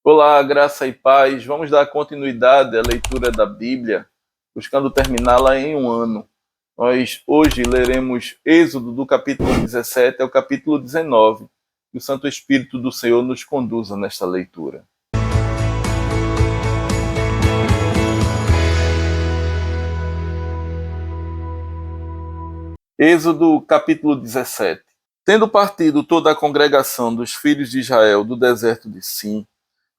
Olá, graça e paz. Vamos dar continuidade à leitura da Bíblia, buscando terminá-la em um ano. Nós hoje leremos Êxodo do capítulo 17 ao capítulo 19. Que o Santo Espírito do Senhor nos conduza nesta leitura. Êxodo capítulo 17. Tendo partido toda a congregação dos filhos de Israel do deserto de Sim,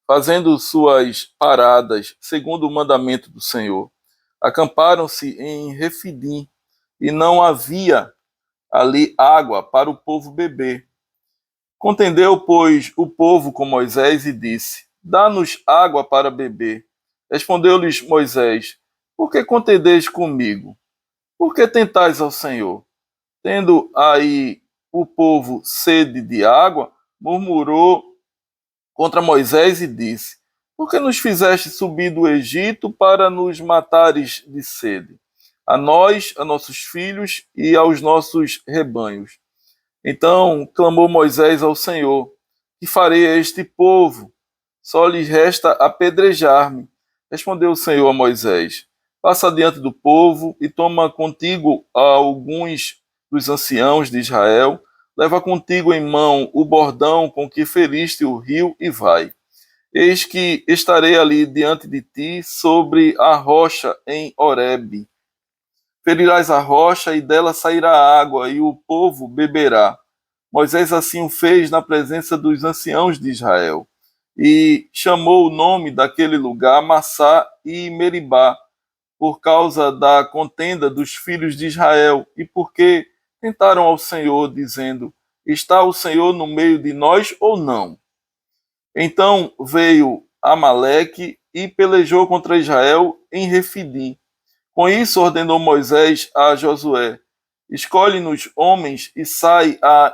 fazendo suas paradas segundo o mandamento do Senhor, acamparam-se em Refidim, e não havia ali água para o povo beber. Contendeu, pois, o povo com Moisés e disse: Dá-nos água para beber. Respondeu-lhes Moisés: Por que contendeis comigo? Por que tentais ao Senhor? Tendo aí o povo sede de água, murmurou contra Moisés e disse: Por que nos fizeste subir do Egito para nos matares de sede? A nós, a nossos filhos e aos nossos rebanhos. Então clamou Moisés ao Senhor: Que farei a este povo? Só lhes resta apedrejar-me. Respondeu o Senhor a Moisés: Passa diante do povo e toma contigo alguns dos anciãos de Israel. Leva contigo em mão o bordão com que feriste o rio e vai. Eis que estarei ali diante de ti sobre a rocha em Horebe. Ferirás a rocha e dela sairá água e o povo beberá. Moisés assim o fez na presença dos anciãos de Israel e chamou o nome daquele lugar Massá e Meribá, por causa da contenda dos filhos de Israel e porque tentaram ao Senhor, dizendo: Está o Senhor no meio de nós ou não? Então veio Amaleque e pelejou contra Israel em Refidim. Com isso ordenou Moisés a Josué: Escolhe-nos homens e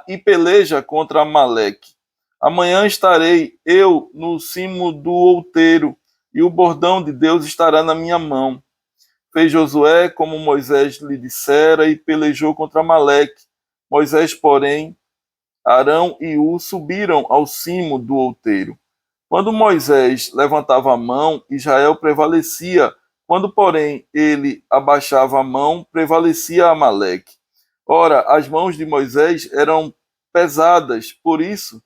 e peleja contra Amaleque. Amanhã estarei eu no cimo do outeiro, e o bordão de Deus estará na minha mão. Fez Josué como Moisés lhe dissera e pelejou contra Amaleque. Moisés, porém, Arão e U subiram ao cimo do outeiro. Quando Moisés levantava a mão, Israel prevalecia. Quando, porém, ele abaixava a mão, prevalecia Amaleque. Ora, as mãos de Moisés eram pesadas, por isso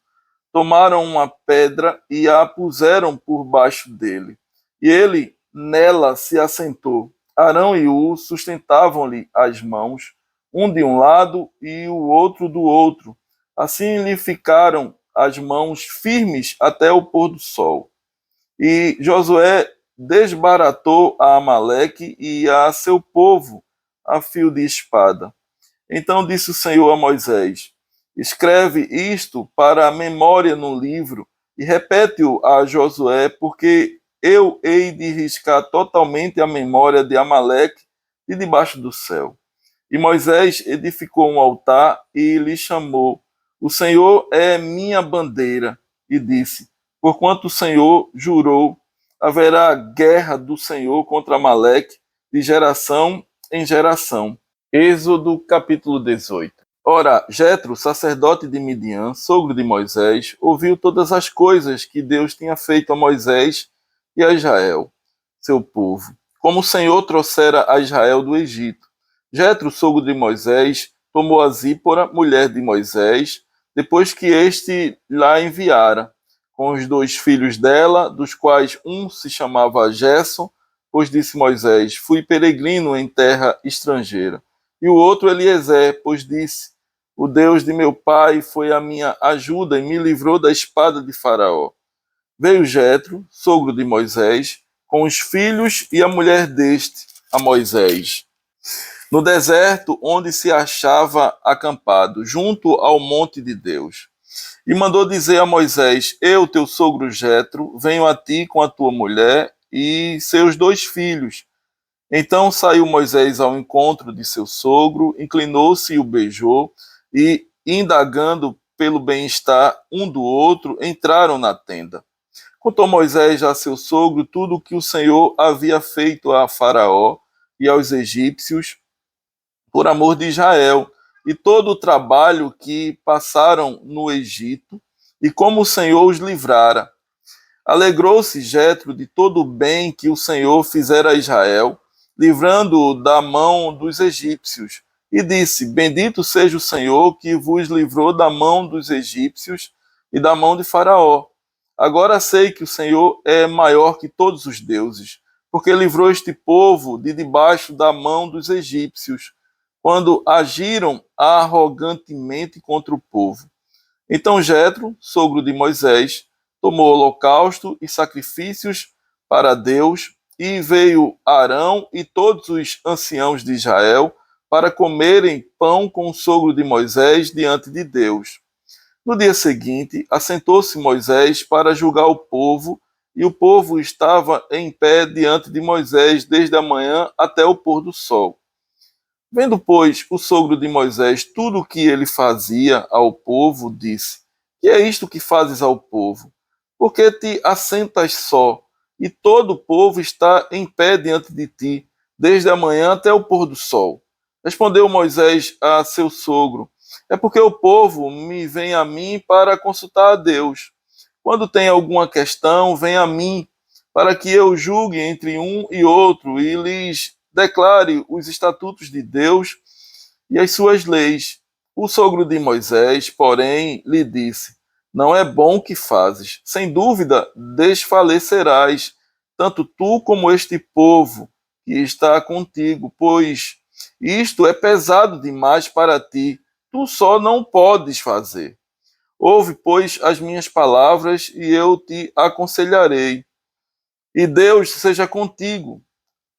tomaram uma pedra e a puseram por baixo dele. E ele nela se assentou. Arão e U sustentavam-lhe as mãos, um de um lado e o outro do outro. Assim lhe ficaram as mãos firmes até o pôr do sol. E Josué desbaratou a Amaleque e a seu povo a fio de espada. Então disse o Senhor a Moisés: Escreve isto para a memória no livro e repete-o a Josué, porque eu hei de riscar totalmente a memória de Amaleque de debaixo do céu. E Moisés edificou um altar e lhe chamou: O Senhor é minha bandeira. E disse: Porquanto o Senhor jurou, haverá guerra do Senhor contra Amaleque de geração em geração. Êxodo capítulo 18. Ora, Jetro, sacerdote de Midian, sogro de Moisés, ouviu todas as coisas que Deus tinha feito a Moisés e a Israel, seu povo, como o Senhor trouxera a Israel do Egito. Jetro, sogro de Moisés, tomou a Zípora, mulher de Moisés, depois que este lá enviara, com os dois filhos dela, dos quais um se chamava Gerson, pois disse Moisés: Fui peregrino em terra estrangeira. E o outro Eliezer, pois disse: O Deus de meu pai foi a minha ajuda e me livrou da espada de Faraó. Veio Jetro, sogro de Moisés, com os filhos e a mulher deste, a Moisés, no deserto onde se achava acampado, junto ao monte de Deus. E mandou dizer a Moisés: Eu, teu sogro Jetro, venho a ti com a tua mulher e seus dois filhos. Então saiu Moisés ao encontro de seu sogro, inclinou-se e o beijou, e, indagando pelo bem-estar um do outro, entraram na tenda. Contou Moisés a seu sogro tudo o que o Senhor havia feito a Faraó e aos egípcios por amor de Israel, e todo o trabalho que passaram no Egito, e como o Senhor os livrara. Alegrou-se Jetro de todo o bem que o Senhor fizera a Israel, livrando-o da mão dos egípcios, e disse: Bendito seja o Senhor que vos livrou da mão dos egípcios e da mão de Faraó. Agora sei que o Senhor é maior que todos os deuses, porque livrou este povo de debaixo da mão dos egípcios, quando agiram arrogantemente contra o povo. Então Jetro, sogro de Moisés, tomou holocausto e sacrifícios para Deus, e veio Arão e todos os anciãos de Israel para comerem pão com o sogro de Moisés diante de Deus. No dia seguinte, assentou-se Moisés para julgar o povo, e o povo estava em pé diante de Moisés desde a manhã até o pôr do sol. Vendo, pois, o sogro de Moisés tudo o que ele fazia ao povo, disse: Que é isto que fazes ao povo? Por que te assentas só, e todo o povo está em pé diante de ti, desde a manhã até o pôr do sol? Respondeu Moisés a seu sogro: É porque o povo me vem a mim para consultar a Deus. Quando tem alguma questão, vem a mim, para que eu julgue entre um e outro e lhes declare os estatutos de Deus e as suas leis. O sogro de Moisés, porém, lhe disse: Não é bom o que fazes. Sem dúvida, desfalecerás, tanto tu como este povo que está contigo, pois isto é pesado demais para ti. Tu só não podes fazer. Ouve, pois, as minhas palavras e eu te aconselharei. E Deus seja contigo.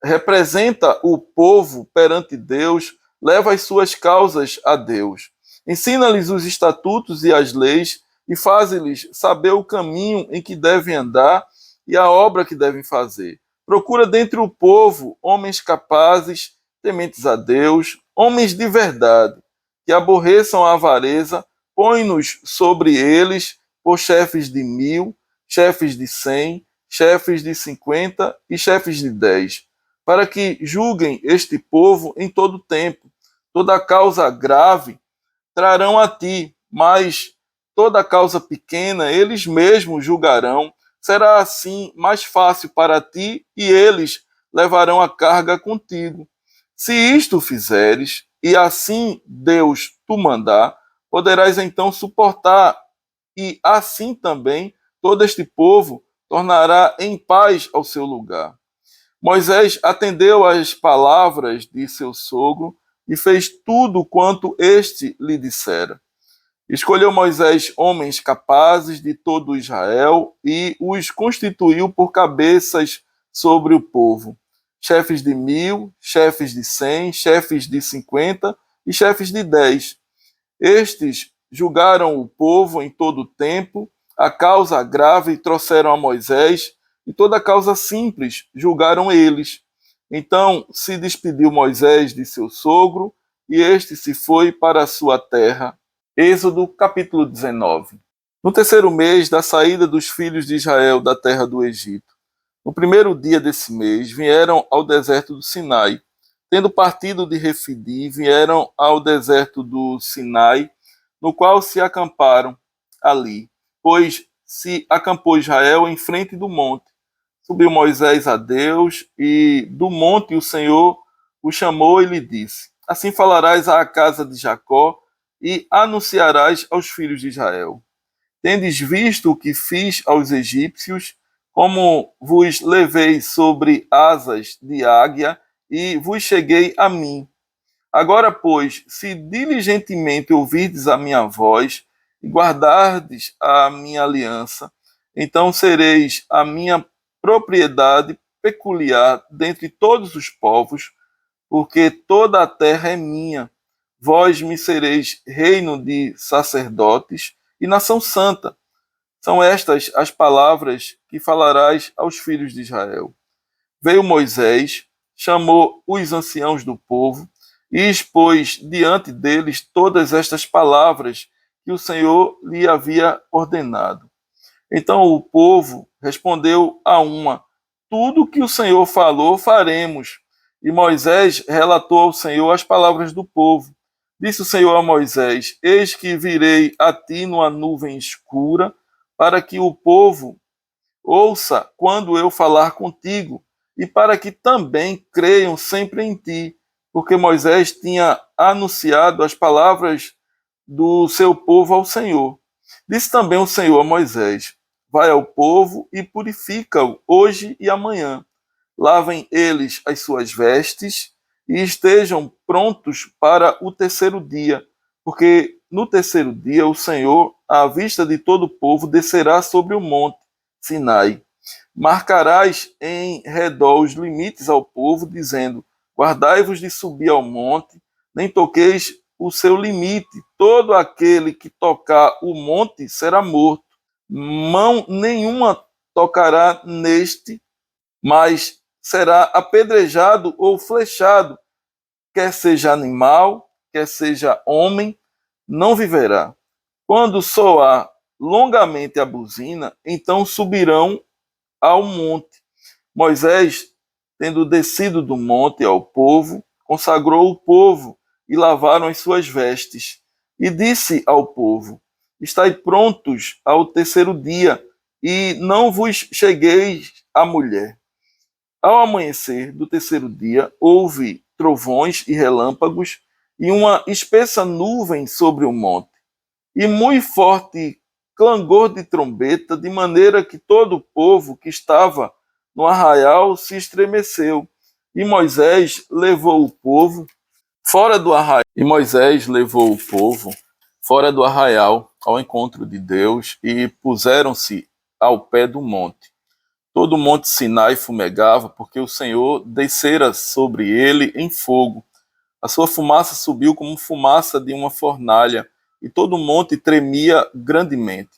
Representa o povo perante Deus, leva as suas causas a Deus. Ensina-lhes os estatutos e as leis e faz-lhes saber o caminho em que devem andar e a obra que devem fazer. Procura dentre o povo homens capazes, tementes a Deus, homens de verdade, que aborreçam a avareza, põe-nos sobre eles por chefes de 1.000, chefes de 100, chefes de 50 e chefes de 10, para que julguem este povo em todo tempo. Toda causa grave trarão a ti, mas toda causa pequena eles mesmos julgarão. Será assim mais fácil para ti, e eles levarão a carga contigo. Se isto fizeres, e assim Deus tu mandar, poderás então suportar, e assim também todo este povo tornará em paz ao seu lugar. Moisés atendeu às palavras de seu sogro e fez tudo quanto este lhe dissera. Escolheu Moisés homens capazes de todo Israel e os constituiu por cabeças sobre o povo, chefes de 1.000, chefes de 100, chefes de 50 e chefes de 10. Estes julgaram o povo em todo o tempo, a causa grave trouxeram a Moisés, e toda a causa simples julgaram eles. Então se despediu Moisés de seu sogro, e este se foi para a sua terra. Êxodo capítulo 19. No terceiro mês da saída dos filhos de Israel da terra do Egito, no primeiro dia desse mês, vieram ao deserto do Sinai. Tendo partido de Refidi, vieram ao deserto do Sinai, no qual se acamparam ali, pois se acampou Israel em frente do monte. Subiu Moisés a Deus, e do monte o Senhor o chamou e lhe disse: Assim falarás à casa de Jacó e anunciarás aos filhos de Israel: Tendes visto o que fiz aos egípcios, como vos levei sobre asas de águia e vos cheguei a mim. Agora, pois, se diligentemente ouvirdes a minha voz e guardardes a minha aliança, então sereis a minha propriedade peculiar dentre todos os povos, porque toda a terra é minha. Vós me sereis reino de sacerdotes e nação santa. São estas as palavras que falarás aos filhos de Israel. Veio Moisés, chamou os anciãos do povo e expôs diante deles todas estas palavras que o Senhor lhe havia ordenado. Então o povo respondeu a uma: Tudo que o Senhor falou, faremos. E Moisés relatou ao Senhor as palavras do povo. Disse o Senhor a Moisés: Eis que virei a ti numa nuvem escura, para que ouça quando eu falar contigo, e para que também creiam sempre em ti, porque Moisés tinha anunciado as palavras do seu povo ao Senhor. Disse também o Senhor a Moisés: vai ao povo e purifica-o hoje e amanhã. Lavem eles as suas vestes e estejam prontos para o terceiro dia, porque no terceiro dia o Senhor, à vista de todo o povo, descerá sobre o monte Sinai. Marcarás em redor os limites ao povo, dizendo: guardai-vos de subir ao monte, nem toqueis o seu limite. Todo aquele que tocar o monte será morto. Mão nenhuma tocará neste, mas será apedrejado ou flechado, quer seja animal, quer seja homem, não viverá. Quando soar longamente a buzina, então subirão ao monte. Moisés, tendo descido do monte ao povo, consagrou o povo e lavaram as suas vestes. E disse ao povo: estai prontos ao terceiro dia, e não vos chegueis à mulher. Ao amanhecer do terceiro dia, houve trovões e relâmpagos, e uma espessa nuvem sobre o monte, e muito forte clangor de trombeta, de maneira que todo o povo que estava no arraial se estremeceu. E Moisés levou o povo fora do arraial. E Moisés levou o povo fora do arraial ao encontro de Deus, e puseram-se ao pé do monte. Todo o monte Sinai fumegava, porque o Senhor descera sobre ele em fogo. A sua fumaça subiu como fumaça de uma fornalha, e todo o monte tremia grandemente.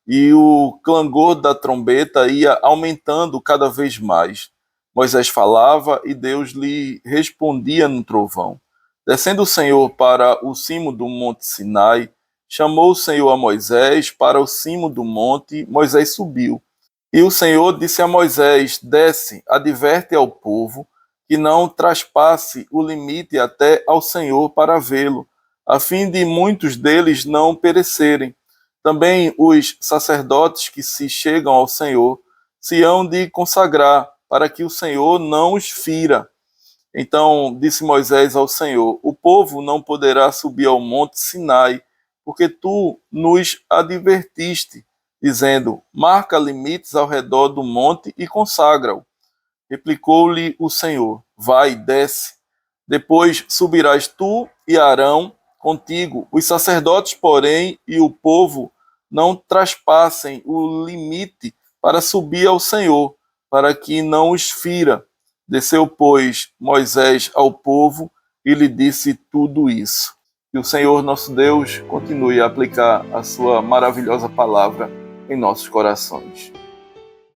E o clangor da trombeta ia aumentando cada vez mais. Moisés falava e Deus lhe respondia no trovão. Descendo o Senhor para o cimo do monte Sinai, chamou o Senhor a Moisés para o cimo do monte. Moisés subiu. E o Senhor disse a Moisés: desce, adverte ao povo que não traspasse o limite até ao Senhor para vê-lo, a fim de muitos deles não perecerem. Também os sacerdotes que se chegam ao Senhor se hão de consagrar, para que o Senhor não os fira. Então disse Moisés ao Senhor: o povo não poderá subir ao monte Sinai, porque tu nos advertiste, dizendo: marca limites ao redor do monte e consagra-o. Replicou-lhe o Senhor: vai, desce. Depois subirás tu e Arão contigo. Os sacerdotes, porém, e o povo não traspassem o limite para subir ao Senhor, para que não os fira. Desceu, pois, Moisés ao povo e lhe disse tudo isso. Que o Senhor nosso Deus continue a aplicar a sua maravilhosa palavra em nossos corações.